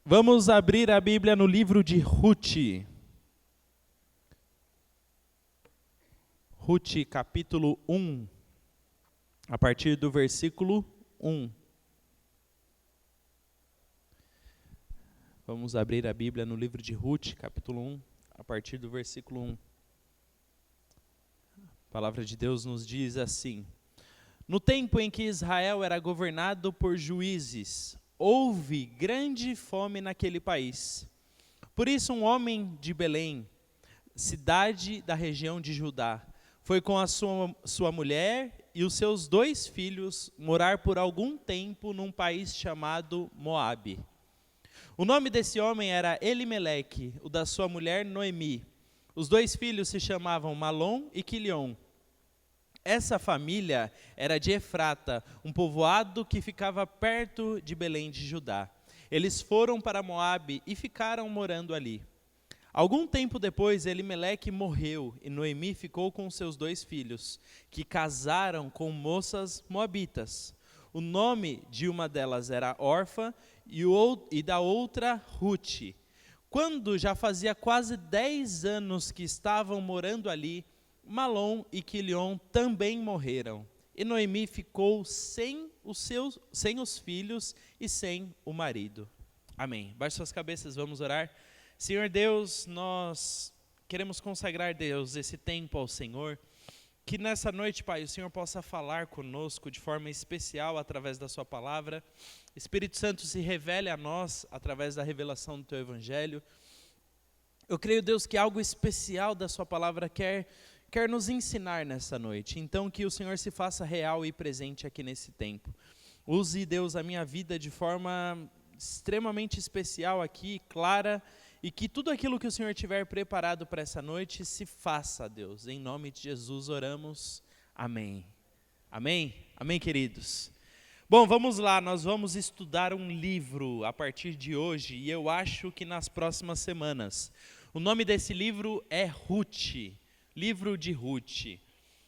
Vamos abrir a Bíblia no livro de Ruth. Ruth, capítulo 1, a partir do versículo 1. Vamos abrir a Bíblia no livro de Ruth, capítulo 1, a partir do versículo 1. A palavra de Deus nos diz assim: No tempo em que Israel era governado por juízes, houve grande fome naquele país. Por isso um homem de Belém, cidade da região de Judá, foi com a sua mulher e os seus 2 filhos morar por algum tempo num país chamado Moabe. O nome desse homem era Elimeleque, o da sua mulher Noemi. Os 2 filhos se chamavam Malom e Quilion. Essa família era de Efrata, um povoado que ficava perto de Belém de Judá. Eles foram para Moabe e ficaram morando ali. Algum tempo depois, Elimeleque morreu e Noemi ficou com seus 2 filhos, que casaram com moças moabitas. O nome de uma delas era Orfa e da outra Ruth. Quando já fazia quase 10 anos que estavam morando ali, Malom e Quilion também morreram. E Noemi ficou sem os filhos e sem o marido. Amém. Baixe suas cabeças, vamos orar. Senhor Deus, nós queremos consagrar, Deus, esse tempo ao Senhor. Que nessa noite, Pai, o Senhor possa falar conosco de forma especial através da sua palavra. Espírito Santo, se revele a nós através da revelação do teu evangelho. Eu creio, Deus, que algo especial da sua palavra quer nos ensinar nessa noite. Então, que o Senhor se faça real e presente aqui nesse tempo. Use, Deus, a minha vida de forma extremamente especial aqui, clara, e que tudo aquilo que o Senhor tiver preparado para essa noite se faça, Deus. Em nome de Jesus oramos. Amém. Amém? Amém, queridos? Bom, vamos lá, nós vamos estudar um livro a partir de hoje, e eu acho que nas próximas semanas. O nome desse livro é Ruth, livro de Ruth.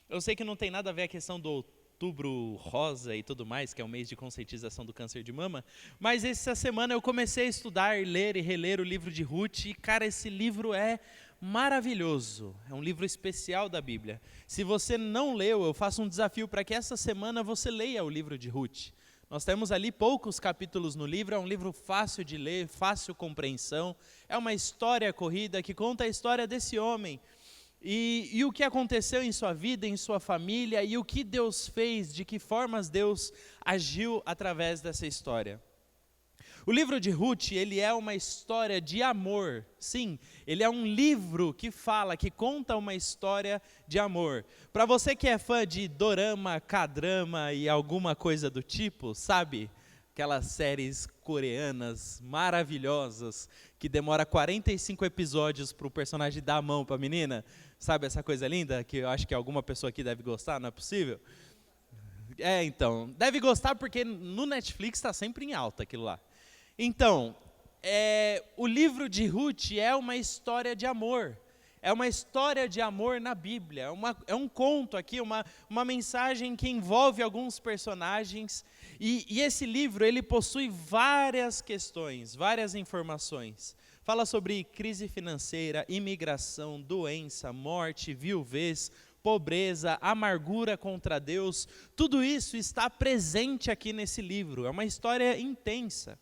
Eu sei que não tem nada a ver a questão do Outubro Rosa e tudo mais, que é o mês de conscientização do câncer de mama, mas essa semana eu comecei a estudar, ler e reler o livro de Ruth, e cara, esse livro é maravilhoso, é um livro especial da Bíblia. Se você não leu, eu faço um desafio para que essa semana você leia o livro de Ruth. Nós temos ali poucos capítulos no livro, é um livro fácil de ler, fácil compreensão, é uma história corrida que conta a história desse homem, e o que aconteceu em sua vida, em sua família, e o que Deus fez, de que formas Deus agiu através dessa história. O livro de Ruth, ele é uma história de amor. Sim, ele é um livro que conta uma história de amor. Para você que é fã de dorama, K-drama e alguma coisa do tipo, sabe? Aquelas séries coreanas maravilhosas, que demora 45 episódios para o personagem dar a mão para a menina. Sabe essa coisa linda, que eu acho que alguma pessoa aqui deve gostar, não é possível? Então, deve gostar porque no Netflix está sempre em alta aquilo lá. Então, o livro de Ruth é uma história de amor. É uma história de amor na Bíblia. É um conto aqui, uma mensagem que envolve alguns personagens. E esse livro, ele possui várias questões, várias informações. Fala sobre crise financeira, imigração, doença, morte, viuvez, pobreza, amargura contra Deus. Tudo isso está presente aqui nesse livro. É uma história intensa.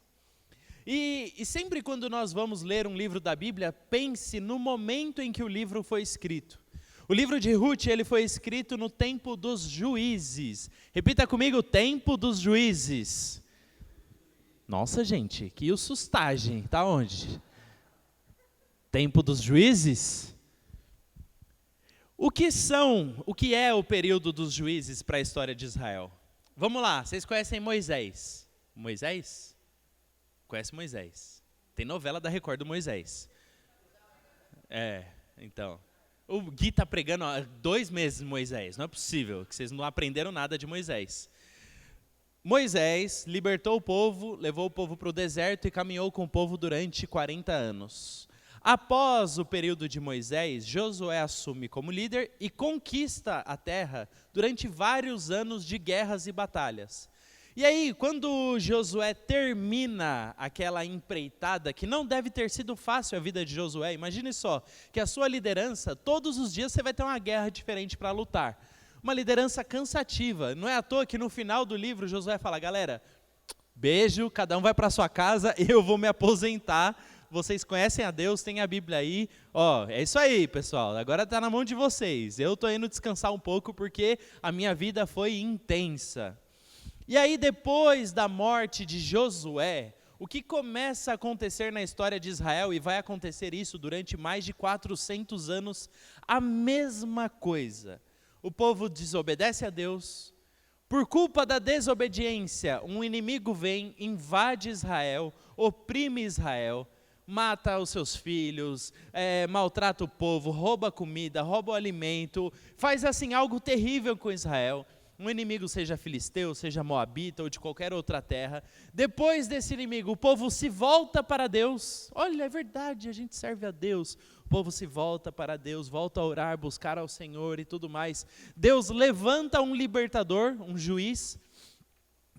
E sempre quando nós vamos ler um livro da Bíblia, pense no momento em que o livro foi escrito. O livro de Ruth, ele foi escrito no tempo dos juízes. Repita comigo, tempo dos juízes. Nossa, gente, que sustagem. Tá onde? Tempo dos juízes? O que é o período dos juízes para a história de Israel? Vamos lá, vocês conhecem Moisés? Moisés? Conhece Moisés. Tem novela da Record do Moisés. Então. O Gui está pregando há 2 meses Moisés. Não é possível que vocês não aprenderam nada de Moisés. Moisés libertou o povo, levou o povo para o deserto e caminhou com o povo durante 40 anos. Após o período de Moisés, Josué assume como líder e conquista a terra durante vários anos de guerras e batalhas. E aí, quando Josué termina aquela empreitada, que não deve ter sido fácil a vida de Josué, imagine só, que a sua liderança, todos os dias você vai ter uma guerra diferente para lutar. Uma liderança cansativa. Não é à toa que no final do livro Josué fala, galera, beijo, cada um vai para sua casa, eu vou me aposentar. Vocês conhecem a Deus, tem a Bíblia aí. Ó, é isso aí, pessoal, agora está na mão de vocês. Eu estou indo descansar um pouco porque a minha vida foi intensa. E aí, depois da morte de Josué, o que começa a acontecer na história de Israel, e vai acontecer isso durante mais de 400 anos, a mesma coisa. O povo desobedece a Deus, por culpa da desobediência, um inimigo vem, invade Israel, oprime Israel, mata os seus filhos, maltrata o povo, rouba comida, rouba o alimento, faz assim algo terrível com Israel. Um inimigo, seja filisteu, seja moabita ou de qualquer outra terra. Depois desse inimigo, o povo se volta para Deus. Olha, é verdade, a gente serve a Deus. O povo se volta para Deus, volta a orar, buscar ao Senhor e tudo mais. Deus levanta um libertador, um juiz,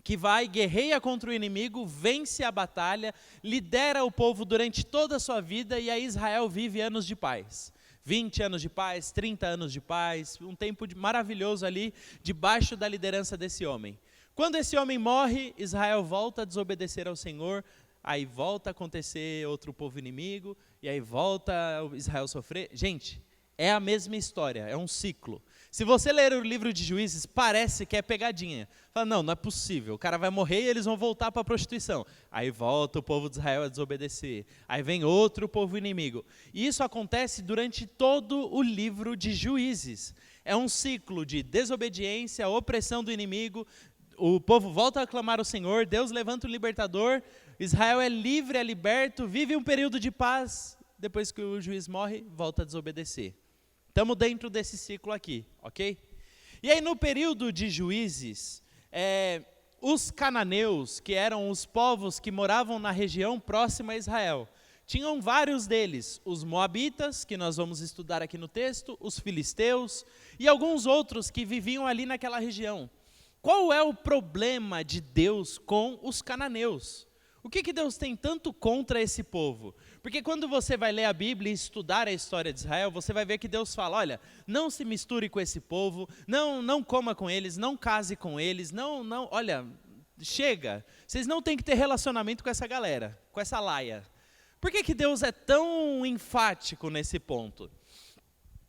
que vai, guerreia contra o inimigo, vence a batalha, lidera o povo durante toda a sua vida, e aí Israel vive anos de paz. 20 anos de paz, 30 anos de paz, um tempo maravilhoso ali, debaixo da liderança desse homem. Quando esse homem morre, Israel volta a desobedecer ao Senhor, aí volta a acontecer outro povo inimigo, e aí volta Israel sofrer. Gente, é a mesma história, é um ciclo. Se você ler o livro de Juízes, parece que é pegadinha. Fala, não, não é possível, o cara vai morrer e eles vão voltar para a prostituição. Aí volta o povo de Israel a desobedecer. Aí vem outro povo inimigo. E isso acontece durante todo o livro de Juízes. É um ciclo de desobediência, opressão do inimigo, o povo volta a clamar ao Senhor, Deus levanta o libertador, Israel é livre, é liberto, vive um período de paz, depois que o juiz morre, volta a desobedecer. Estamos dentro desse ciclo aqui, ok? E aí no período de Juízes, os cananeus, que eram os povos que moravam na região próxima a Israel, tinham vários deles, os moabitas, que nós vamos estudar aqui no texto, os filisteus e alguns outros que viviam ali naquela região. Qual é o problema de Deus com os cananeus? O que Deus tem tanto contra esse povo? Porque quando você vai ler a Bíblia e estudar a história de Israel, você vai ver que Deus fala, olha, não se misture com esse povo, não coma com eles, não case com eles, olha, chega, vocês não têm que ter relacionamento com essa galera, com essa laia. Por que Deus é tão enfático nesse ponto?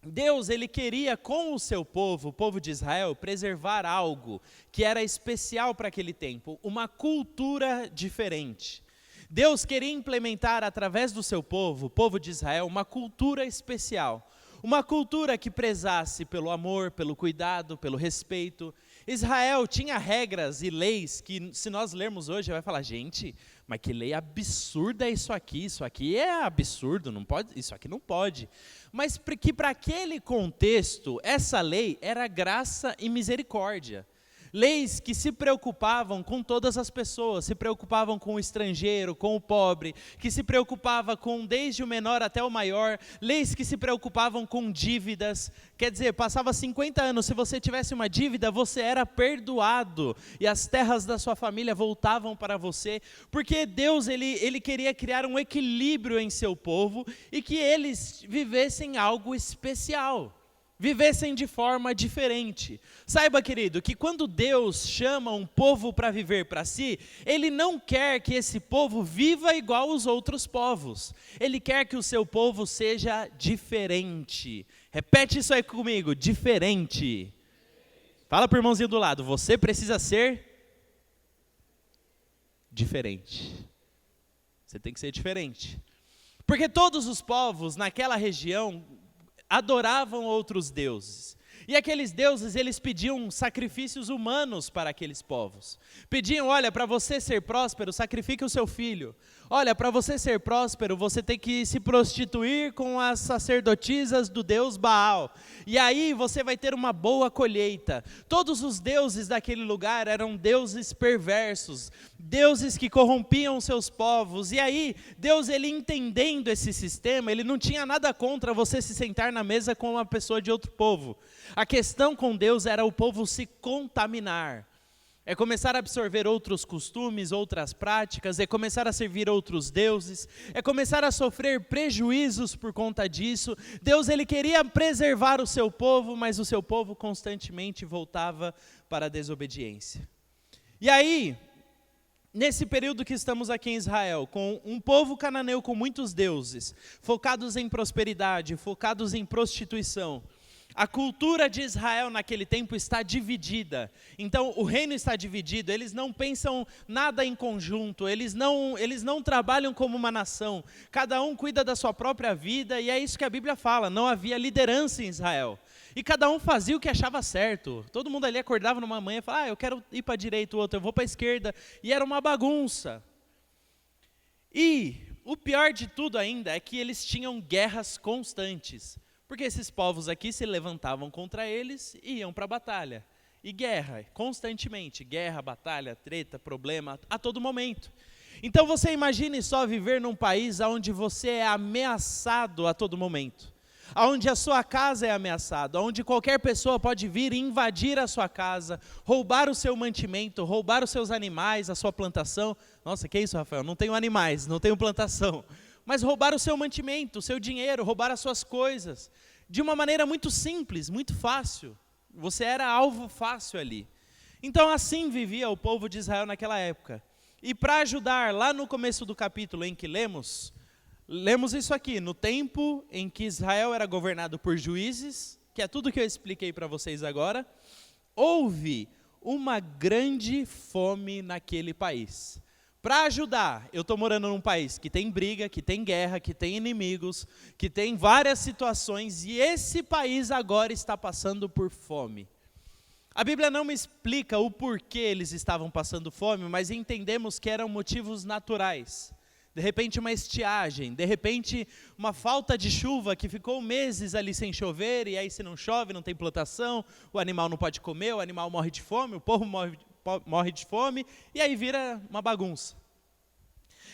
Deus, ele queria com o seu povo, o povo de Israel, preservar algo que era especial para aquele tempo, uma cultura diferente. Deus queria implementar através do seu povo, o povo de Israel, uma cultura especial. Uma cultura que prezasse pelo amor, pelo cuidado, pelo respeito. Israel tinha regras e leis que, se nós lermos hoje, vai falar, gente, mas que lei absurda é isso aqui é absurdo, não pode, isso aqui não pode. Mas que para aquele contexto, essa lei era graça e misericórdia. Leis que se preocupavam com todas as pessoas, se preocupavam com o estrangeiro, com o pobre, que se preocupava com desde o menor até o maior, leis que se preocupavam com dívidas, quer dizer, passava 50 anos, se você tivesse uma dívida, você era perdoado, e as terras da sua família voltavam para você, porque Deus, ele queria criar um equilíbrio em seu povo, e que eles vivessem algo especial. Vivessem de forma diferente. Saiba, querido, que quando Deus chama um povo para viver para si, Ele não quer que esse povo viva igual os outros povos. Ele quer que o seu povo seja diferente. Repete isso aí comigo, diferente. Fala para o irmãozinho do lado, você precisa ser diferente. Você tem que ser diferente. Porque todos os povos naquela região adoravam outros deuses. E aqueles deuses, eles pediam sacrifícios humanos para aqueles povos. Pediam, olha, para você ser próspero, sacrifique o seu filho. Olha, para você ser próspero, você tem que se prostituir com as sacerdotisas do deus Baal. E aí você vai ter uma boa colheita. Todos os deuses daquele lugar eram deuses perversos, deuses que corrompiam seus povos. E aí, Deus, ele entendendo esse sistema, ele não tinha nada contra você se sentar na mesa com uma pessoa de outro povo. A questão com Deus era o povo se contaminar. É começar a absorver outros costumes, outras práticas, é começar a servir outros deuses, é começar a sofrer prejuízos por conta disso. Deus, ele queria preservar o seu povo, mas o seu povo constantemente voltava para a desobediência. E aí, nesse período que estamos aqui em Israel, com um povo cananeu com muitos deuses, focados em prosperidade, focados em prostituição, a cultura de Israel naquele tempo está dividida. Então o reino está dividido, eles não pensam nada em conjunto, eles não trabalham como uma nação. Cada um cuida da sua própria vida, e é isso que a Bíblia fala, não havia liderança em Israel. E cada um fazia o que achava certo. Todo mundo ali acordava numa manhã e falava, eu quero ir para a direita, o outro eu vou para a esquerda. E era uma bagunça. E o pior de tudo ainda é que eles tinham guerras constantes. Porque esses povos aqui se levantavam contra eles e iam para a batalha. E guerra, constantemente. Guerra, batalha, treta, problema, a todo momento. Então você imagine só viver num país onde você é ameaçado a todo momento. Onde a sua casa é ameaçada, onde qualquer pessoa pode vir e invadir a sua casa, roubar o seu mantimento, roubar os seus animais, a sua plantação. Nossa, que isso, Rafael? Não tenho animais, não tenho plantação. Mas roubar o seu mantimento, o seu dinheiro, roubar as suas coisas, de uma maneira muito simples, muito fácil. Você era alvo fácil ali. Então assim vivia o povo de Israel naquela época. E para ajudar, lá no começo do capítulo em que lemos isso aqui, no tempo em que Israel era governado por juízes, que é tudo que eu expliquei para vocês agora, houve uma grande fome naquele país. Para ajudar, eu estou morando num país que tem briga, que tem guerra, que tem inimigos, que tem várias situações, e esse país agora está passando por fome. A Bíblia não me explica o porquê eles estavam passando fome, mas entendemos que eram motivos naturais. De repente uma estiagem, de repente uma falta de chuva que ficou meses ali sem chover, e aí se não chove não tem plantação, o animal não pode comer, o animal morre de fome, o povo morre de fome, e aí vira uma bagunça.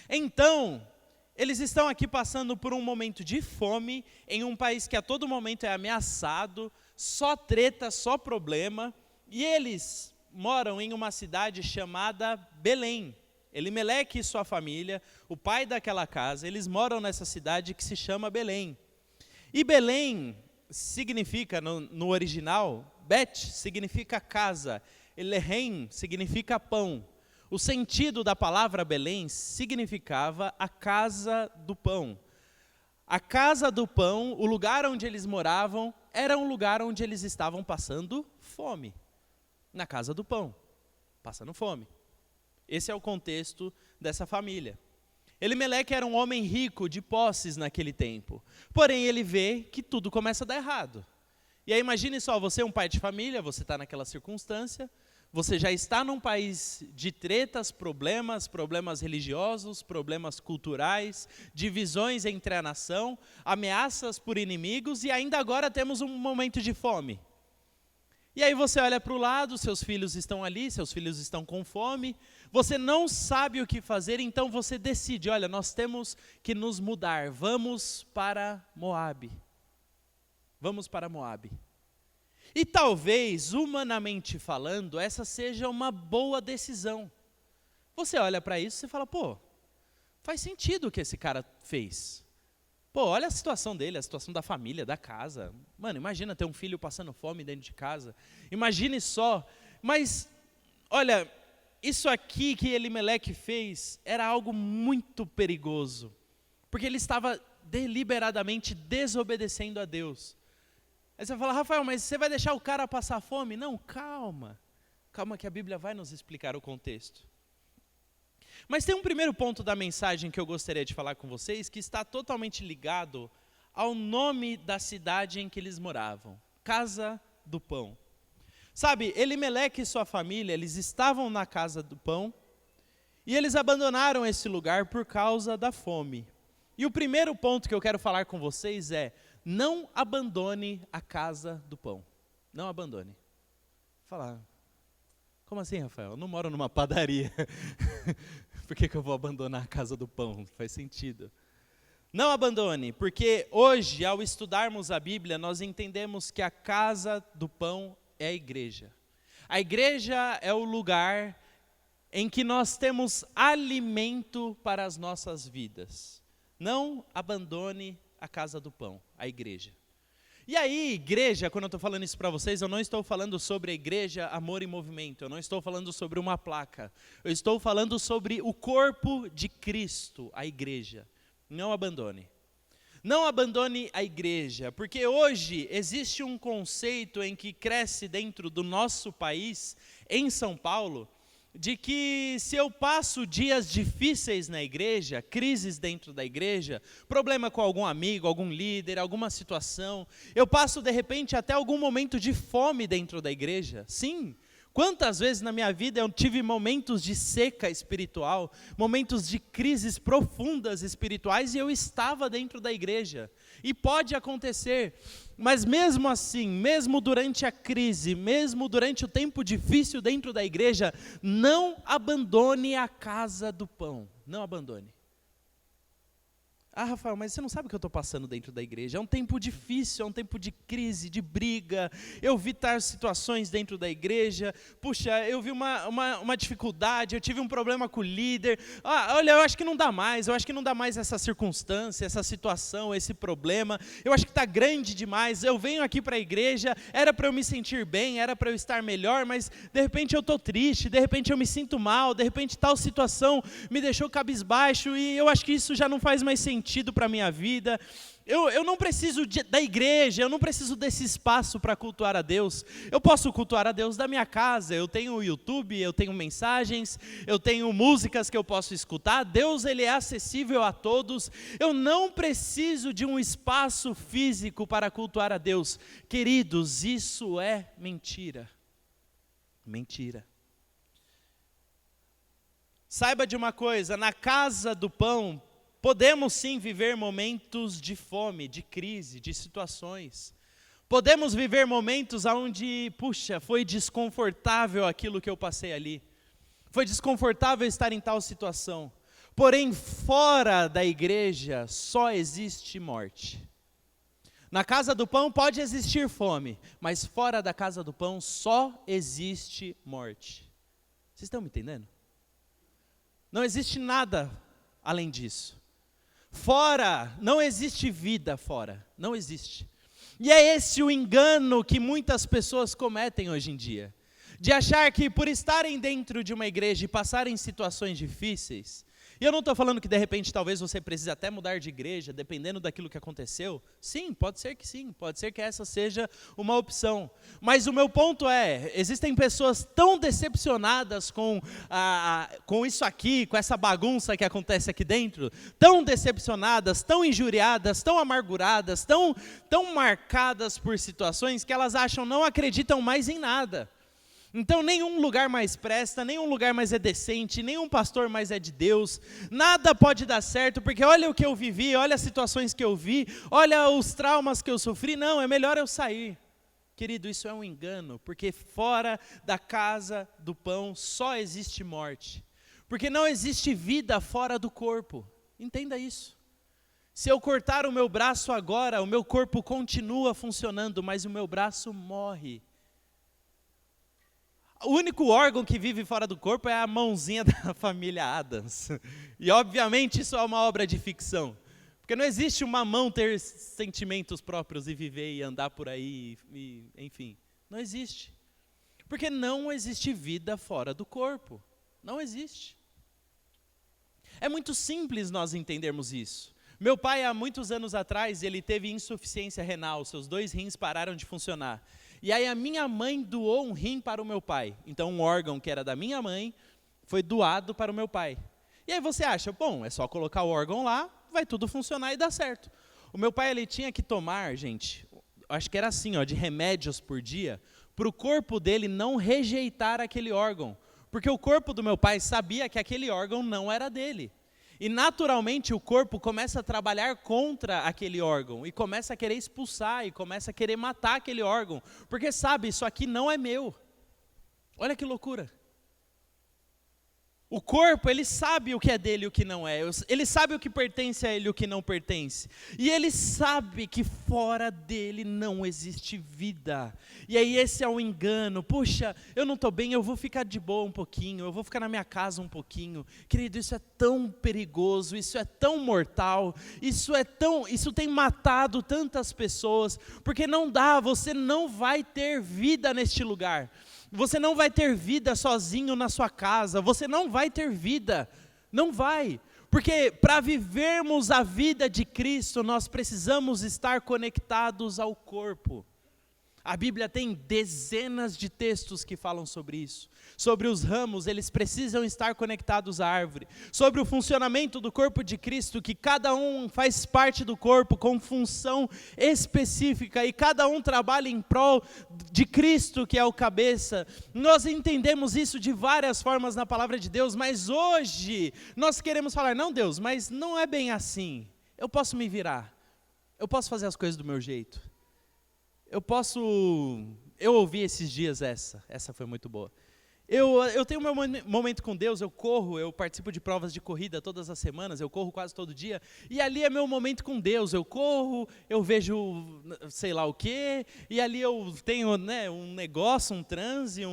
Então, eles estão aqui passando por um momento de fome, em um país que a todo momento é ameaçado, só treta, só problema, e eles moram em uma cidade chamada Belém. Elimeleque e sua família, o pai daquela casa, eles moram nessa cidade que se chama Belém. E Belém significa, no original, Bet significa casa, Elehem significa pão. O sentido da palavra Belém significava a casa do pão. A casa do pão, o lugar onde eles moravam, era um lugar onde eles estavam passando fome. Na casa do pão, passando fome. Esse é o contexto dessa família. Elimeleque era um homem rico de posses naquele tempo. Porém, ele vê que tudo começa a dar errado. E aí imagine só, você é um pai de família, você está naquela circunstância, você já está num país de tretas, problemas religiosos, problemas culturais, divisões entre a nação, ameaças por inimigos, e ainda agora temos um momento de fome. E aí você olha para o lado, seus filhos estão ali, seus filhos estão com fome, você não sabe o que fazer, então você decide, olha, nós temos que nos mudar, vamos para Moabe. Vamos para Moabe. E talvez, humanamente falando, essa seja uma boa decisão. Você olha para isso e fala, pô, faz sentido o que esse cara fez. Pô, olha a situação dele, a situação da família, da casa. Mano, imagina ter um filho passando fome dentro de casa. Imagine só. Mas, olha, isso aqui que Elimeleque fez era algo muito perigoso. Porque ele estava deliberadamente desobedecendo a Deus. Aí você vai falar, Rafael, mas você vai deixar o cara passar fome? Não, calma. Calma que a Bíblia vai nos explicar o contexto. Mas tem um primeiro ponto da mensagem que eu gostaria de falar com vocês, que está totalmente ligado ao nome da cidade em que eles moravam, Casa do Pão. Sabe, Elimeleque e sua família, eles estavam na Casa do Pão, e eles abandonaram esse lugar por causa da fome. E o primeiro ponto que eu quero falar com vocês é, não abandone a Casa do Pão. Não abandone. Falar, como assim, Rafael? Eu não moro numa padaria. Por que eu vou abandonar a Casa do Pão? Faz sentido. Não abandone, porque hoje, ao estudarmos a Bíblia, nós entendemos que a Casa do Pão é a igreja. A igreja é o lugar em que nós temos alimento para as nossas vidas. Não abandone a casa do pão, a igreja. E aí, igreja, quando eu estou falando isso para vocês, eu não estou falando sobre a igreja Amor e Movimento, eu não estou falando sobre uma placa, eu estou falando sobre o corpo de Cristo, a igreja. Não abandone. Não abandone a igreja, porque hoje existe um conceito em que cresce dentro do nosso país, em São Paulo, de que se eu passo dias difíceis na igreja, crises dentro da igreja, problema com algum amigo, algum líder, alguma situação, eu passo de repente até algum momento de fome dentro da igreja. Sim. Quantas vezes na minha vida eu tive momentos de seca espiritual, momentos de crises profundas espirituais e eu estava dentro da igreja. E pode acontecer, mas mesmo assim, mesmo durante a crise, mesmo durante o tempo difícil dentro da igreja, não abandone a casa do pão, não abandone. Ah, Rafael, mas você não sabe o que eu estou passando dentro da igreja. É um tempo difícil, é um tempo de crise, de briga. Eu vi tais situações dentro da igreja. Puxa, eu vi uma dificuldade, eu tive um problema com o líder. Ah, olha, eu acho que não dá mais, essa circunstância, essa situação, esse problema. Eu acho que está grande demais. Eu venho aqui para a igreja, era para eu me sentir bem, era para eu estar melhor, mas de repente eu estou triste, de repente eu me sinto mal, de repente tal situação me deixou cabisbaixo e eu acho que isso já não faz mais sentido para a minha vida. Eu não preciso da igreja, eu não preciso desse espaço para cultuar a Deus. Eu posso cultuar a Deus da minha casa, eu tenho o YouTube, eu tenho mensagens, eu tenho músicas que eu posso escutar. Deus, ele é acessível a todos. Eu não preciso de um espaço físico para cultuar a Deus. Queridos, isso é mentira. Mentira. Saiba de uma coisa, na casa do pão, podemos sim viver momentos de fome, de crise, de situações. Podemos viver momentos onde, puxa, foi desconfortável aquilo que eu passei ali. Foi desconfortável estar em tal situação. Porém, fora da igreja só existe morte. Na casa do pão pode existir fome, mas fora da casa do pão só existe morte. Vocês estão me entendendo? Não existe nada além disso. Fora, não existe vida fora, não existe. E é esse o engano que muitas pessoas cometem hoje em dia, de achar que por estarem dentro de uma igreja e passarem situações difíceis, e eu não estou falando que de repente talvez você precise até mudar de igreja, dependendo daquilo que aconteceu. Sim, pode ser que essa seja uma opção. Mas o meu ponto é, existem pessoas tão decepcionadas com isso aqui, com essa bagunça que acontece aqui dentro, tão decepcionadas, tão injuriadas, tão amarguradas, tão marcadas por situações que elas acham, não acreditam mais em nada. Então nenhum lugar mais presta, nenhum lugar mais é decente, nenhum pastor mais é de Deus, nada pode dar certo, porque olha o que eu vivi, olha as situações que eu vi, olha os traumas que eu sofri, não, é melhor eu sair. Querido, isso é um engano, porque fora da casa do pão só existe morte, porque não existe vida fora do corpo, entenda isso. Se eu cortar o meu braço agora, o meu corpo continua funcionando, mas o meu braço morre. O único órgão que vive fora do corpo é a mãozinha da família Adams. E obviamente isso é uma obra de ficção. Porque não existe uma mão ter sentimentos próprios e viver e andar por aí, enfim. Não existe. Porque não existe vida fora do corpo. Não existe. É muito simples nós entendermos isso. Meu pai, há muitos anos atrás, ele teve insuficiência renal, seus 2 rins pararam de funcionar. E aí a minha mãe doou um rim para o meu pai. Então um órgão que era da minha mãe foi doado para o meu pai. E aí você acha, bom, é só colocar o órgão lá, vai tudo funcionar e dar certo. O meu pai, ele tinha que tomar, gente, acho que era assim, de remédios por dia, para o corpo dele não rejeitar aquele órgão. Porque o corpo do meu pai sabia que aquele órgão não era dele. E naturalmente o corpo começa a trabalhar contra aquele órgão, e começa a querer expulsar, e começa a querer matar aquele órgão, porque sabe, isso aqui não é meu. Olha que loucura. O corpo, ele sabe o que é dele e o que não é. Ele sabe o que pertence a ele e o que não pertence. E ele sabe que fora dele não existe vida. E aí esse é o engano. Puxa, eu não estou bem, eu vou ficar de boa um pouquinho, eu vou ficar na minha casa um pouquinho. Querido, isso é tão perigoso, isso é tão mortal, isso tem matado tantas pessoas, porque não dá, você não vai ter vida neste lugar. Você não vai ter vida sozinho na sua casa, você não vai ter vida, não vai, porque para vivermos a vida de Cristo, nós precisamos estar conectados ao corpo. A Bíblia tem dezenas de textos que falam sobre isso. Sobre os ramos, eles precisam estar conectados à árvore. Sobre o funcionamento do corpo de Cristo, que cada um faz parte do corpo com função específica e cada um trabalha em prol de Cristo, que é o cabeça. Nós entendemos isso de várias formas na palavra de Deus, mas hoje nós queremos falar, não Deus, mas não é bem assim. Eu posso me virar, eu posso fazer as coisas do meu jeito. Eu ouvi esses dias essa foi muito boa. Eu tenho meu momento com Deus, eu corro, eu participo de provas de corrida todas as semanas, eu corro quase todo dia, e ali é meu momento com Deus, eu corro, eu vejo sei lá o quê, e ali eu tenho um negócio, um transe,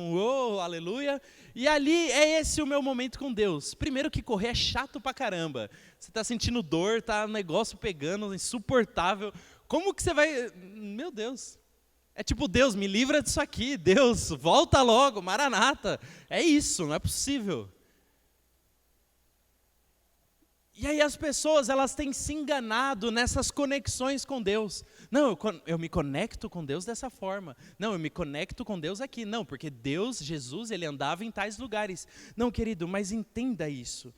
aleluia, e ali é esse o meu momento com Deus. Primeiro que correr é chato pra caramba, você está sentindo dor, tá um negócio pegando, insuportável, como que você vai, meu Deus... É tipo, Deus, me livra disso aqui, Deus, volta logo, Maranata. É isso, não é possível. E aí as pessoas, elas têm se enganado nessas conexões com Deus. Não, eu me conecto com Deus dessa forma. Não, eu me conecto com Deus aqui. Não, porque Deus, Jesus, ele andava em tais lugares. Não, querido, mas entenda isso.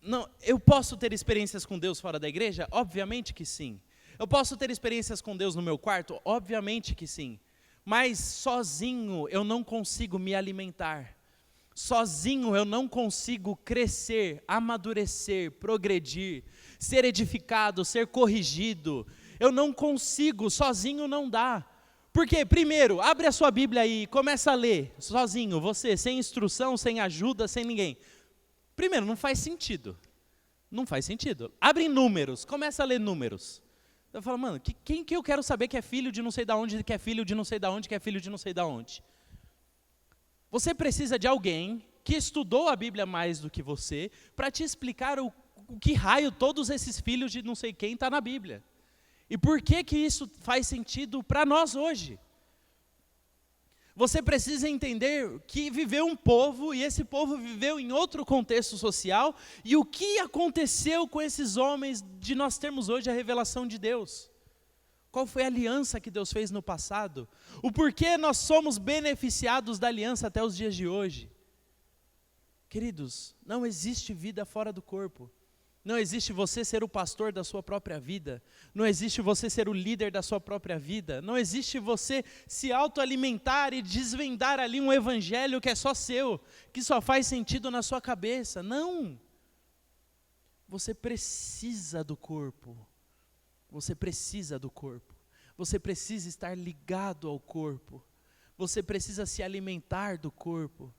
Não, eu posso ter experiências com Deus fora da igreja? Obviamente que sim. Eu posso ter experiências com Deus no meu quarto? Obviamente que sim. Mas sozinho eu não consigo me alimentar. Sozinho eu não consigo crescer, amadurecer, progredir, ser edificado, ser corrigido. Eu não consigo, sozinho não dá. Porque, primeiro, abre a sua Bíblia aí e começa a ler, sozinho, você, sem instrução, sem ajuda, sem ninguém. Primeiro, não faz sentido. Não faz sentido. Abre em Números, começa a ler Números. Eu falo, mano, quem que eu quero saber que é filho de não sei da onde, que é filho de não sei da onde, que é filho de não sei da onde? Você precisa de alguém que estudou a Bíblia mais do que você, para te explicar o que raio todos esses filhos de não sei quem está na Bíblia. E por que que isso faz sentido para nós hoje? Você precisa entender que viveu um povo, e esse povo viveu em outro contexto social, e o que aconteceu com esses homens de nós termos hoje a revelação de Deus? Qual foi a aliança que Deus fez no passado? O porquê nós somos beneficiados da aliança até os dias de hoje? Queridos, não existe vida fora do corpo. Não existe você ser o pastor da sua própria vida. Não existe você ser o líder da sua própria vida. Não existe você se autoalimentar e desvendar ali um evangelho que é só seu, que só faz sentido na sua cabeça. Não. Você precisa do corpo. Você precisa do corpo. Você precisa estar ligado ao corpo. Você precisa se alimentar do corpo.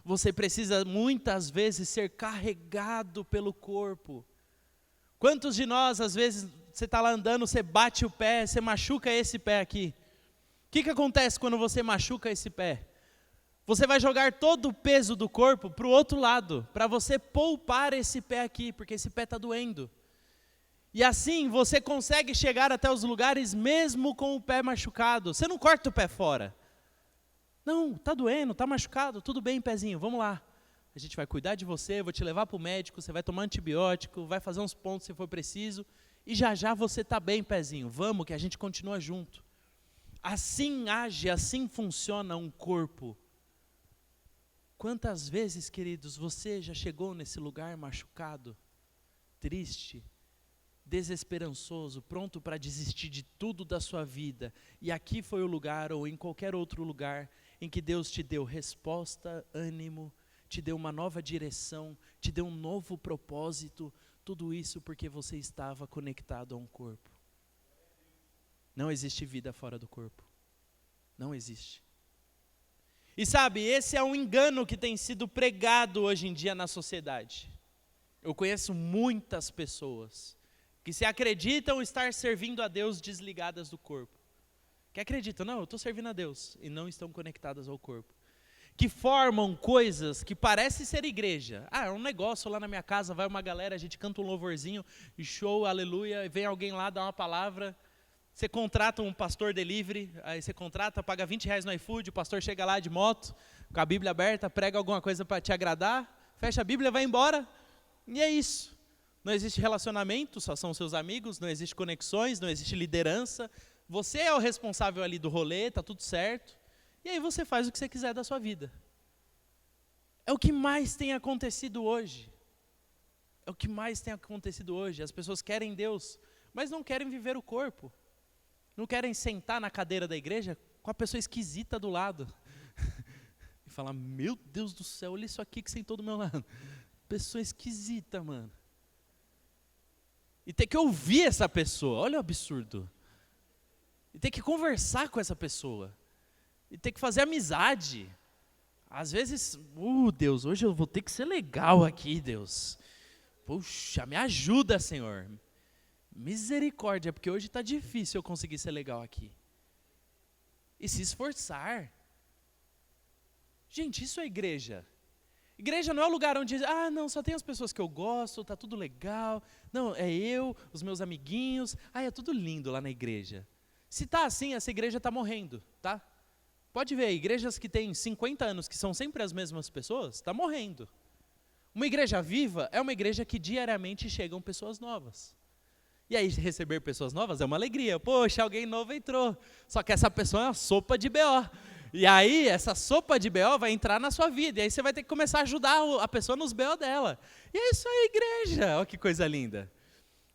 Você precisa muitas vezes ser carregado pelo corpo. Quantos de nós, às vezes, você está lá andando, você bate o pé, você machuca esse pé aqui. O que acontece quando você machuca esse pé? Você vai jogar todo o peso do corpo para o outro lado, para você poupar esse pé aqui, porque esse pé está doendo. E assim você consegue chegar até os lugares mesmo com o pé machucado. Você não corta o pé fora. Não, está doendo, está machucado, tudo bem, pezinho, vamos lá. A gente vai cuidar de você, vou te levar para o médico, você vai tomar antibiótico, vai fazer uns pontos se for preciso, e já já você está bem, pezinho, vamos que a gente continua junto. Assim age, assim funciona um corpo. Quantas vezes, queridos, você já chegou nesse lugar machucado, triste, desesperançoso, pronto para desistir de tudo da sua vida, e aqui foi o lugar, ou em qualquer outro lugar, em que Deus te deu resposta, ânimo, te deu uma nova direção, te deu um novo propósito, tudo isso porque você estava conectado a um corpo. Não existe vida fora do corpo. Não existe. E sabe, esse é um engano que tem sido pregado hoje em dia na sociedade. Eu conheço muitas pessoas que se acreditam estar servindo a Deus desligadas do corpo. Que acreditam, não, eu estou servindo a Deus, e não estão conectadas ao corpo. Que formam coisas que parecem ser igreja. É um negócio lá na minha casa, vai uma galera, a gente canta um louvorzinho, e show, aleluia, e vem alguém lá, dá uma palavra. Você contrata um pastor delivery, aí você contrata, paga R$20 no iFood, o pastor chega lá de moto, com a Bíblia aberta, prega alguma coisa para te agradar, fecha a Bíblia, vai embora, e é isso. Não existe relacionamento, só são seus amigos, não existe conexões, não existe liderança, você é o responsável ali do rolê, está tudo certo, e aí você faz o que você quiser da sua vida. É o que mais tem acontecido hoje. É o que mais tem acontecido hoje. As pessoas querem Deus, mas não querem viver o corpo. Não querem sentar na cadeira da igreja com a pessoa esquisita do lado. E falar, meu Deus do céu, olha isso aqui que sentou do meu lado. Pessoa esquisita, mano. E ter que ouvir essa pessoa, olha o absurdo. E ter que conversar com essa pessoa. E ter que fazer amizade. Às vezes, Deus, hoje eu vou ter que ser legal aqui, Deus. Puxa, me ajuda, Senhor. Misericórdia, porque hoje está difícil eu conseguir ser legal aqui. E se esforçar. Gente, isso é igreja. Igreja não é o lugar onde, não, só tem as pessoas que eu gosto, está tudo legal. Não, é eu, os meus amiguinhos. É tudo lindo lá na igreja. Se está assim, essa igreja está morrendo, tá? Pode ver, igrejas que têm 50 anos, que são sempre as mesmas pessoas, está morrendo. Uma igreja viva é uma igreja que diariamente chegam pessoas novas. E aí receber pessoas novas é uma alegria. Poxa, alguém novo entrou. Só que essa pessoa é uma sopa de BO. E aí essa sopa de BO vai entrar na sua vida. E aí você vai ter que começar a ajudar a pessoa nos BO dela. E é isso aí, igreja. Olha que coisa linda.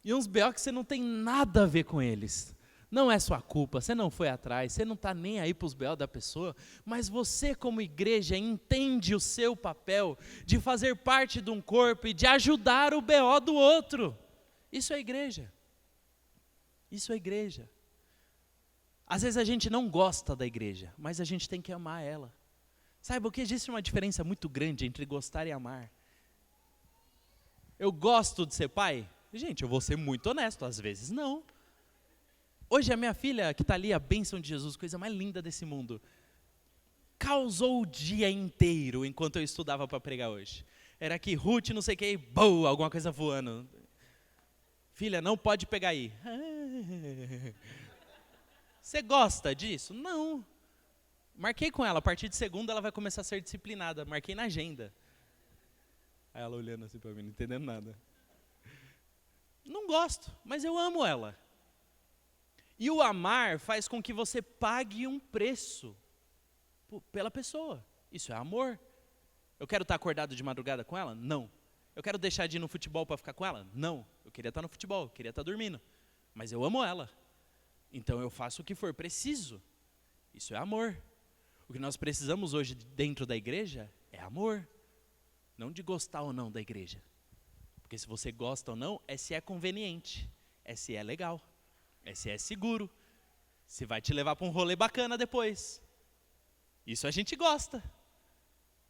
E uns BO que você não tem nada a ver com eles. Não é sua culpa, você não foi atrás, você não está nem aí para os BO da pessoa, mas você como igreja entende o seu papel de fazer parte de um corpo e de ajudar o BO do outro. Isso é igreja. Isso é igreja. Às vezes a gente não gosta da igreja, mas a gente tem que amar ela. Saiba que existe uma diferença muito grande entre gostar e amar. Eu gosto de ser pai? Gente, eu vou ser muito honesto, às vezes não. Hoje a minha filha, que está ali, a bênção de Jesus, coisa mais linda desse mundo, causou o dia inteiro enquanto eu estudava para pregar hoje. Era aqui, Ruth, não sei o que, boa, alguma coisa voando. Filha, não pode pegar aí. Você gosta disso? Não. Marquei com ela, a partir de segunda ela vai começar a ser disciplinada. Marquei na agenda. Aí ela olhando assim para mim, não entendendo nada. Não gosto, mas eu amo ela. E o amar faz com que você pague um preço pela pessoa. Isso é amor. Eu quero estar acordado de madrugada com ela? Não. Eu quero deixar de ir no futebol para ficar com ela? Não. Eu queria estar no futebol, eu queria estar dormindo. Mas eu amo ela. Então eu faço o que for preciso. Isso é amor. O que nós precisamos hoje dentro da igreja é amor. Não de gostar ou não da igreja. Porque se você gosta ou não, é se é conveniente. É se é legal. É se é seguro. Se vai te levar para um rolê bacana depois. Isso a gente gosta.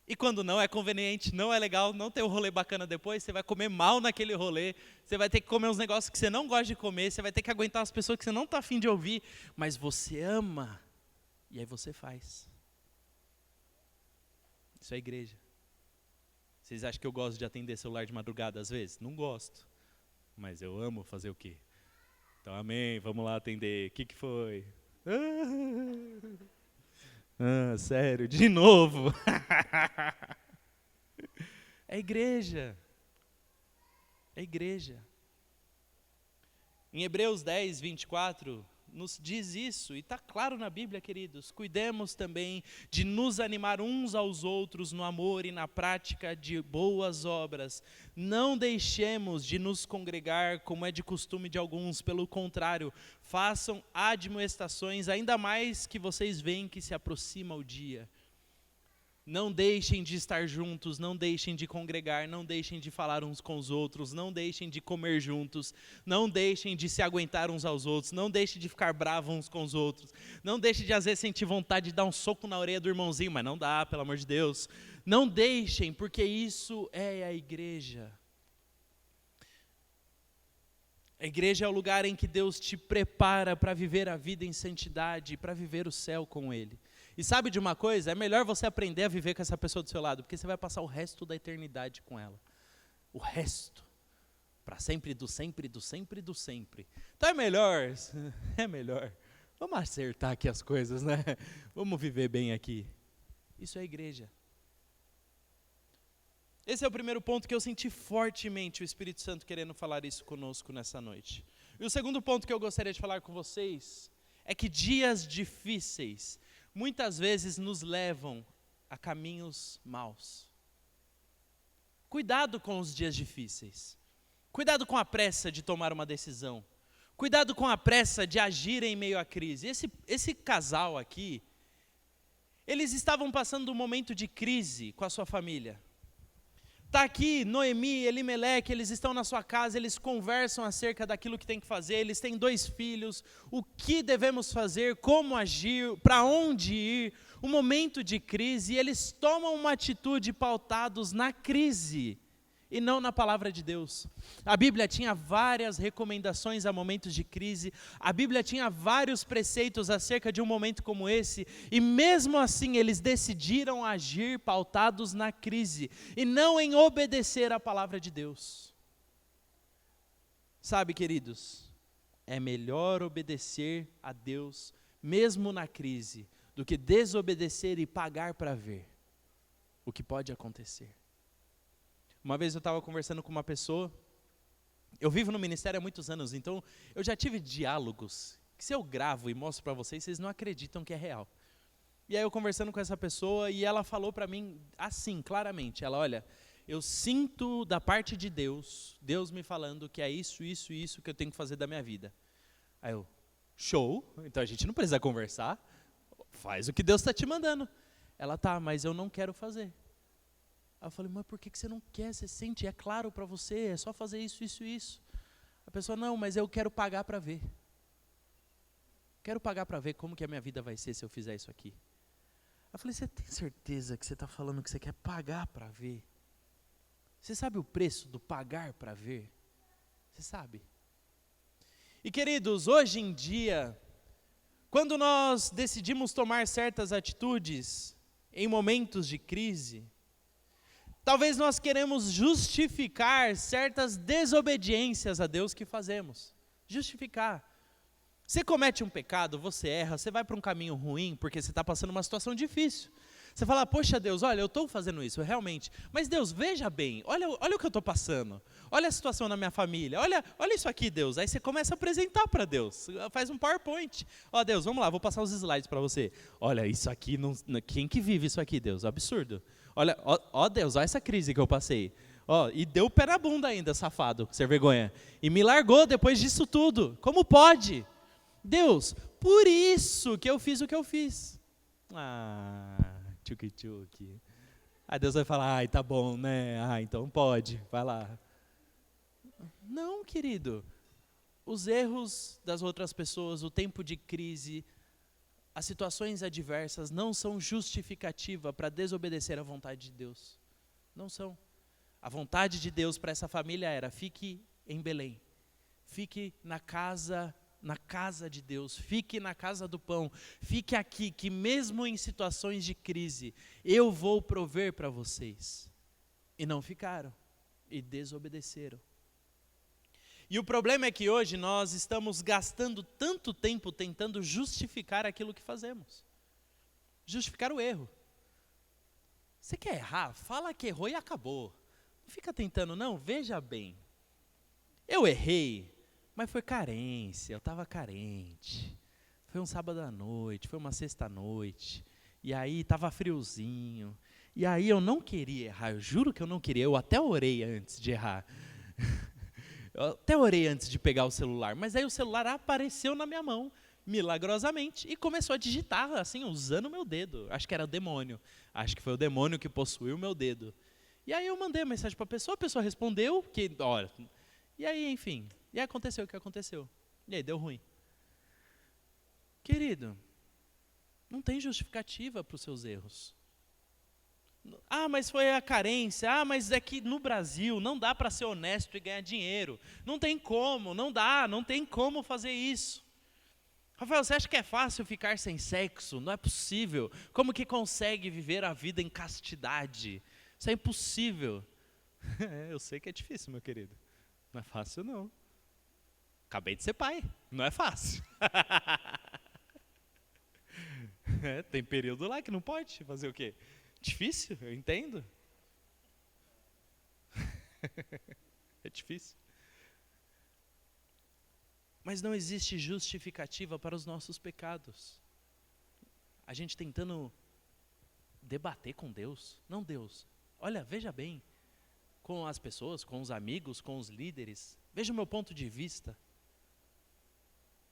E quando não é conveniente, não é legal, não tem um rolê bacana depois, você vai comer mal naquele rolê, você vai ter que comer uns negócios que você não gosta de comer, você vai ter que aguentar as pessoas que você não está afim de ouvir, mas você ama, e aí você faz. Isso é igreja. Vocês acham que eu gosto de atender celular de madrugada às vezes? Não gosto, mas eu amo fazer o quê? Então amém, vamos lá atender. O que foi? Sério, de novo. É igreja. É igreja. Em Hebreus 10, 24, nos diz isso, e está claro na Bíblia, queridos. Cuidemos também de nos animar uns aos outros no amor e na prática de boas obras. Não deixemos de nos congregar como é de costume de alguns, pelo contrário, façam admoestações, ainda mais que vocês veem que se aproxima o dia. Não deixem de estar juntos, não deixem de congregar, não deixem de falar uns com os outros, não deixem de comer juntos, não deixem de se aguentar uns aos outros, não deixem de ficar bravos uns com os outros, não deixem de às vezes sentir vontade de dar um soco na orelha do irmãozinho, mas não dá, pelo amor de Deus. Não deixem, porque isso é a igreja. A igreja é o lugar em que Deus te prepara para viver a vida em santidade, para viver o céu com Ele. E sabe de uma coisa? É melhor você aprender a viver com essa pessoa do seu lado, porque você vai passar o resto da eternidade com ela. O resto. Para sempre, do sempre, do sempre, do sempre. Então é melhor. Vamos acertar aqui as coisas, né? Vamos viver bem aqui. Isso é a igreja. Esse é o primeiro ponto que eu senti fortemente o Espírito Santo querendo falar isso conosco nessa noite. E o segundo ponto que eu gostaria de falar com vocês é que dias difíceis muitas vezes nos levam a caminhos maus. Cuidado com os dias difíceis. Cuidado com a pressa de tomar uma decisão. Cuidado com a pressa de agir em meio à crise. Esse casal aqui, eles estavam passando um momento de crise com a sua família. Está aqui Noemi, Elimeleque, eles estão na sua casa, eles conversam acerca daquilo que tem que fazer, eles têm 2 filhos, o que devemos fazer, como agir, para onde ir, um momento de crise, e eles tomam uma atitude pautados na crise, e não na palavra de Deus. A Bíblia tinha várias recomendações a momentos de crise, a Bíblia tinha vários preceitos acerca de um momento como esse, e mesmo assim eles decidiram agir pautados na crise, e não em obedecer à palavra de Deus. Sabe, queridos, é melhor obedecer a Deus, mesmo na crise, do que desobedecer e pagar para ver o que pode acontecer. Uma vez eu estava conversando com uma pessoa, eu vivo no ministério há muitos anos, então eu já tive diálogos, que se eu gravo e mostro para vocês, vocês não acreditam que é real. E aí eu conversando com essa pessoa, e ela falou para mim assim, claramente, ela, olha, eu sinto da parte de Deus, Deus me falando que é isso que eu tenho que fazer da minha vida. Aí eu, show, então a gente não precisa conversar, faz o que Deus está te mandando. Ela, tá, mas eu não quero fazer. Aí eu falei, mas por que você não quer? Você sente, é claro para você, é só fazer isso. A pessoa, não, mas eu quero pagar para ver. Quero pagar para ver como que a minha vida vai ser se eu fizer isso aqui. Eu falei, você tem certeza que você está falando que você quer pagar para ver? Você sabe o preço do pagar para ver? Você sabe? E queridos, hoje em dia, quando nós decidimos tomar certas atitudes em momentos de crise, talvez nós queremos justificar certas desobediências a Deus que fazemos. Justificar. Você comete um pecado, você erra, você vai para um caminho ruim porque você está passando uma situação difícil. Você fala, poxa Deus, olha, eu estou fazendo isso, realmente. Mas Deus, veja bem, olha o que eu estou passando. Olha a situação na minha família, olha isso aqui, Deus. Aí você começa a apresentar para Deus, faz um PowerPoint. Ó Deus, vamos lá, vou passar os slides para você. Olha, isso aqui, quem que vive isso aqui, Deus? Absurdo. Olha, ó Deus, olha essa crise que eu passei. Ó, e deu o pé na bunda ainda, safado, sem vergonha. E me largou depois disso tudo. Como pode? Deus, por isso que eu fiz o que eu fiz. Tchuki. Aí Deus vai falar, ai, tá bom, né? Então pode, vai lá. Não, querido. Os erros das outras pessoas, o tempo de crise, as situações adversas não são justificativa para desobedecer à vontade de Deus. Não são. A vontade de Deus para essa família era, fique em Belém. Fique na casa de Deus, fique na casa do pão, fique aqui, que mesmo em situações de crise, eu vou prover para vocês. E não ficaram, e desobedeceram. E o problema é que hoje nós estamos gastando tanto tempo tentando justificar aquilo que fazemos. Justificar o erro. Você quer errar? Fala que errou e acabou. Não fica tentando, não, veja bem. Eu errei. Mas foi carência, eu estava carente. Foi um sábado à noite, foi uma sexta à noite. E aí estava friozinho. E aí eu não queria errar, eu juro que eu não queria. Eu até orei antes de errar. Eu até orei antes de pegar o celular. Mas aí o celular apareceu na minha mão. milagrosamente, e começou a digitar, assim, usando o meu dedo. Acho que era o demônio. Acho que foi o demônio que possuiu o meu dedo. E aí eu mandei a mensagem para a pessoa respondeu, que, olha, e aí, enfim, e aí aconteceu o que aconteceu. E aí, deu ruim. Querido, não tem justificativa para os seus erros. Ah, mas foi a carência. Ah, mas é que no Brasil não dá para ser honesto e ganhar dinheiro. Não tem como, não tem como fazer isso. Rafael, você acha que é fácil ficar sem sexo? Não é possível. Como que consegue viver a vida em castidade? Isso é impossível. Eu sei que é difícil, meu querido. Não é fácil, não. Acabei de ser pai. Não é fácil. Tem período lá que não pode fazer o quê? Difícil, eu entendo. É difícil. Mas não existe justificativa para os nossos pecados. A gente tentando debater com Deus. Não, Deus, olha, veja bem, com as pessoas, com os amigos, com os líderes. Veja o meu ponto de vista.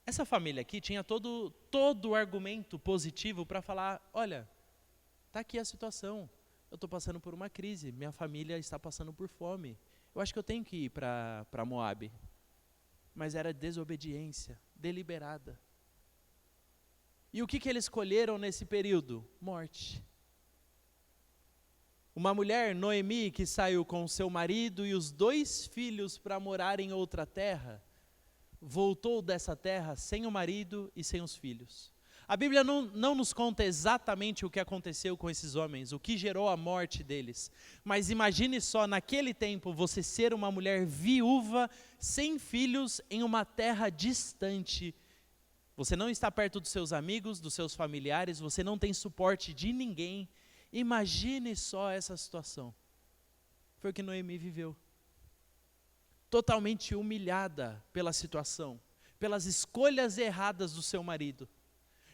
Essa família aqui tinha todo o argumento positivo para falar, olha, está aqui a situação, eu estou passando por uma crise, minha família está passando por fome. Eu acho que eu tenho que ir para Moabe. Mas era desobediência, deliberada. E o que eles escolheram nesse período? Morte. Uma mulher, Noemi, que saiu com seu marido e os 2 filhos para morar em outra terra, voltou dessa terra sem o marido e sem os filhos. A Bíblia não nos conta exatamente o que aconteceu com esses homens, o que gerou a morte deles. Mas imagine só, naquele tempo, você ser uma mulher viúva, sem filhos, em uma terra distante. Você não está perto dos seus amigos, dos seus familiares, você não tem suporte de ninguém. Imagine só essa situação. Foi o que Noemi viveu. Totalmente humilhada pela situação, pelas escolhas erradas do seu marido.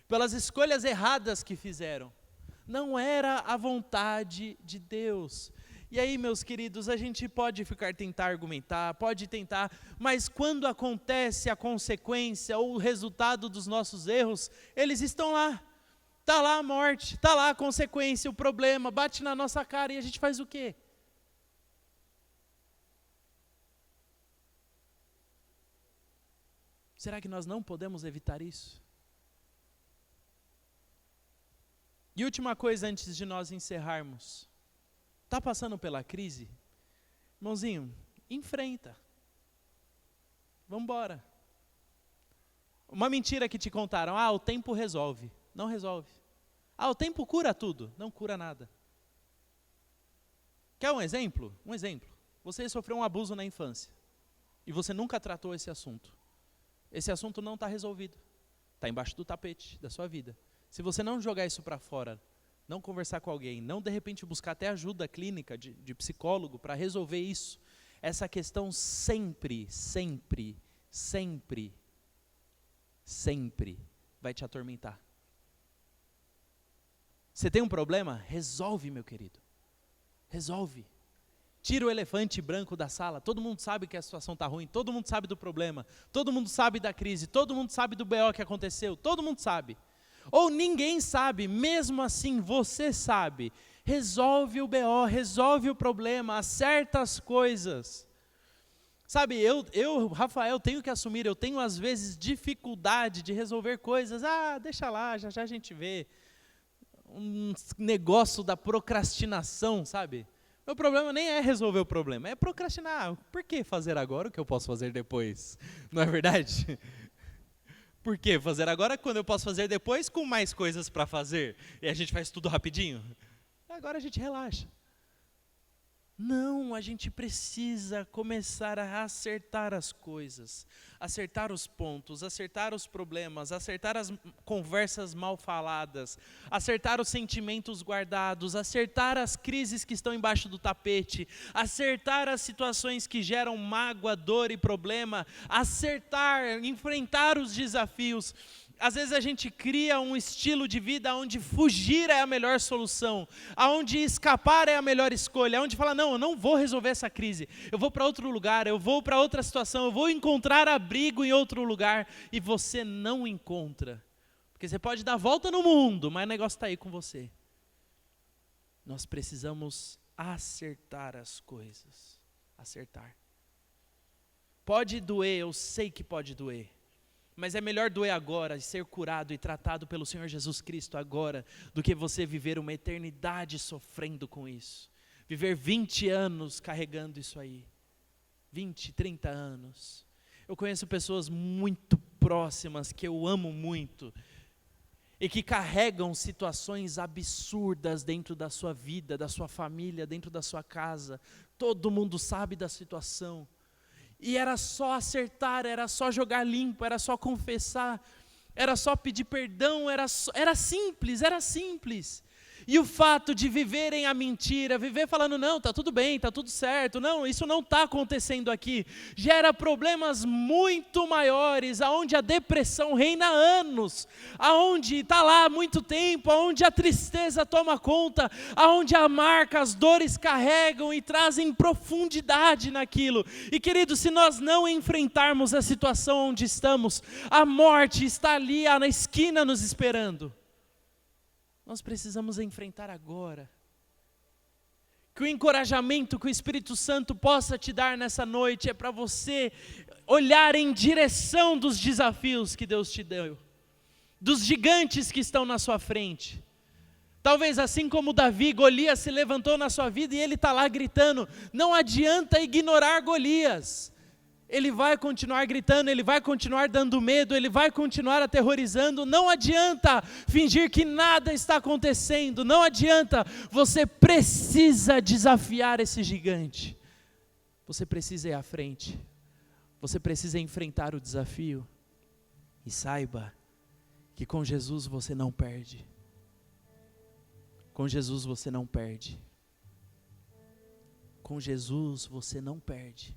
Pelas escolhas erradas que fizeram. Não era a vontade de Deus. E aí, meus queridos, a gente pode tentar argumentar, pode tentar, mas quando acontece a consequência ou o resultado dos nossos erros, eles estão lá. Está lá a morte, está lá a consequência, o problema, bate na nossa cara e a gente faz o quê? Será que nós não podemos evitar isso? E última coisa antes de nós encerrarmos. Está passando pela crise? Irmãozinho, enfrenta. Vamos embora. Uma mentira que te contaram, o tempo resolve. Não resolve. O tempo cura tudo. Não cura nada. Quer um exemplo? Um exemplo. Você sofreu um abuso na infância. E você nunca tratou esse assunto. Esse assunto não está resolvido. Está embaixo do tapete da sua vida. Se você não jogar isso para fora, não conversar com alguém, não de repente buscar até ajuda clínica de psicólogo para resolver isso, essa questão sempre vai te atormentar. Você tem um problema? Resolve, meu querido. Resolve. Tira o elefante branco da sala. Todo mundo sabe que a situação está ruim, todo mundo sabe do problema, todo mundo sabe da crise, todo mundo sabe do BO que aconteceu, todo mundo sabe. Ou ninguém sabe, mesmo assim você sabe. Resolve o BO, resolve o problema, acerta as coisas. Sabe, eu, Rafael, tenho que assumir, eu tenho às vezes dificuldade de resolver coisas. Deixa lá, já a gente vê. Um negócio da procrastinação, sabe? Meu problema nem é resolver o problema, é procrastinar. Por que fazer agora o que eu posso fazer depois? Não é verdade? Por que fazer agora quando eu posso fazer depois com mais coisas para fazer? E a gente faz tudo rapidinho? Agora a gente relaxa. Não, a gente precisa começar a acertar as coisas, acertar os pontos, acertar os problemas, acertar as conversas mal faladas, acertar os sentimentos guardados, acertar as crises que estão embaixo do tapete, acertar as situações que geram mágoa, dor e problema, acertar, enfrentar os desafios, Às vezes a gente cria um estilo de vida onde fugir é a melhor solução, onde escapar é a melhor escolha, onde fala, não, eu não vou resolver essa crise, eu vou para outro lugar, eu vou para outra situação, eu vou encontrar abrigo em outro lugar, e você não encontra. Porque você pode dar a volta no mundo, mas o negócio está aí com você. Nós precisamos acertar as coisas, acertar. Pode doer, eu sei que pode doer. Mas é melhor doer agora e ser curado e tratado pelo Senhor Jesus Cristo agora, do que você viver uma eternidade sofrendo com isso. Viver 20 anos carregando isso aí. 20, 30 anos. Eu conheço pessoas muito próximas, que eu amo muito, e que carregam situações absurdas dentro da sua vida, da sua família, dentro da sua casa. Todo mundo sabe da situação. E era só acertar, era só jogar limpo, era só confessar, era só pedir perdão, era simples, era simples. E o fato de viverem a mentira, viver falando, não, está tudo bem, está tudo certo, não, isso não está acontecendo aqui, gera problemas muito maiores, aonde a depressão reina há anos, aonde está lá há muito tempo, aonde a tristeza toma conta, aonde a marca, as dores carregam e trazem profundidade naquilo. E querido, se nós não enfrentarmos a situação onde estamos, a morte está ali na esquina nos esperando. Nós precisamos enfrentar agora. Que o encorajamento que o Espírito Santo possa te dar nessa noite é para você olhar em direção dos desafios que Deus te deu, dos gigantes que estão na sua frente. Talvez assim como Davi, Golias se levantou na sua vida e ele está lá gritando. Não adianta ignorar Golias. Ele vai continuar gritando, ele vai continuar dando medo, ele vai continuar aterrorizando. Não adianta fingir que nada está acontecendo, não adianta. Você precisa desafiar esse gigante. Você precisa ir à frente. Você precisa enfrentar o desafio. E saiba que com Jesus você não perde. Com Jesus você não perde. Com Jesus você não perde.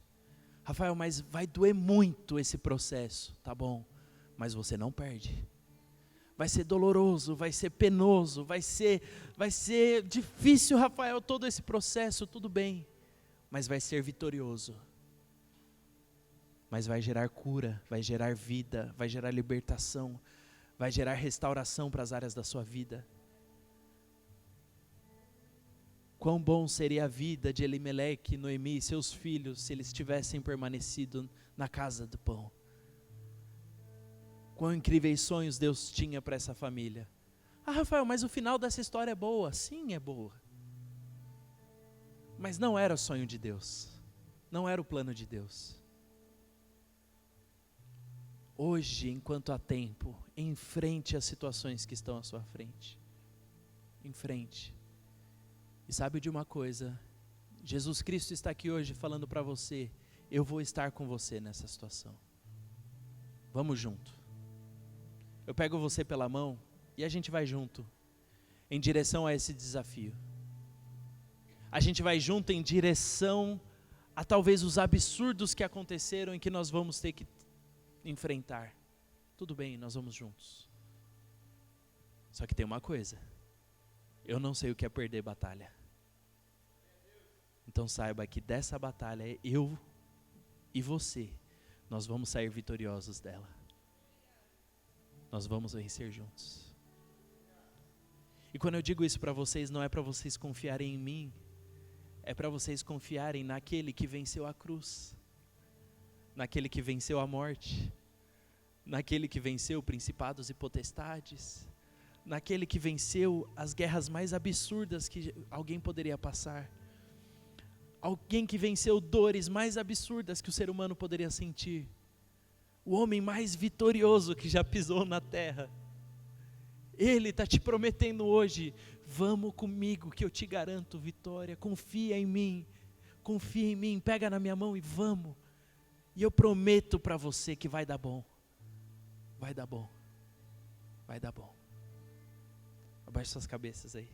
Rafael, mas vai doer muito esse processo, tá bom, mas você não perde. Vai ser doloroso, vai ser penoso, vai ser difícil, Rafael, todo esse processo, tudo bem, mas vai ser vitorioso. Mas vai gerar cura, vai gerar vida, vai gerar libertação, vai gerar restauração para as áreas da sua vida. Quão bom seria a vida de Elimeleque, Noemi e seus filhos se eles tivessem permanecido na casa do pão. Quão incríveis sonhos Deus tinha para essa família. Ah, Rafael, mas o final dessa história é boa. Sim, é boa. Mas não era o sonho de Deus. Não era o plano de Deus. Hoje, enquanto há tempo, enfrente as situações que estão à sua frente. Enfrente. E sabe de uma coisa, Jesus Cristo está aqui hoje falando para você, eu vou estar com você nessa situação. Vamos junto. Eu pego você pela mão e a gente vai junto, em direção a esse desafio. A gente vai junto em direção a talvez os absurdos que aconteceram e que nós vamos ter que enfrentar. Tudo bem, nós vamos juntos. Só que tem uma coisa, eu não sei o que é perder batalha. Então saiba que dessa batalha, eu e você, nós vamos sair vitoriosos dela. Nós vamos vencer juntos. E quando eu digo isso para vocês, não é para vocês confiarem em mim, é para vocês confiarem naquele que venceu a cruz, naquele que venceu a morte, naquele que venceu principados e potestades, naquele que venceu as guerras mais absurdas que alguém poderia passar, alguém que venceu dores mais absurdas que o ser humano poderia sentir, o homem mais vitorioso que já pisou na terra. Ele está te prometendo hoje, vamos comigo que eu te garanto vitória, confia em mim, pega na minha mão e vamos. E eu prometo para você que vai dar bom, vai dar bom, vai dar bom. Abaixe suas cabeças aí.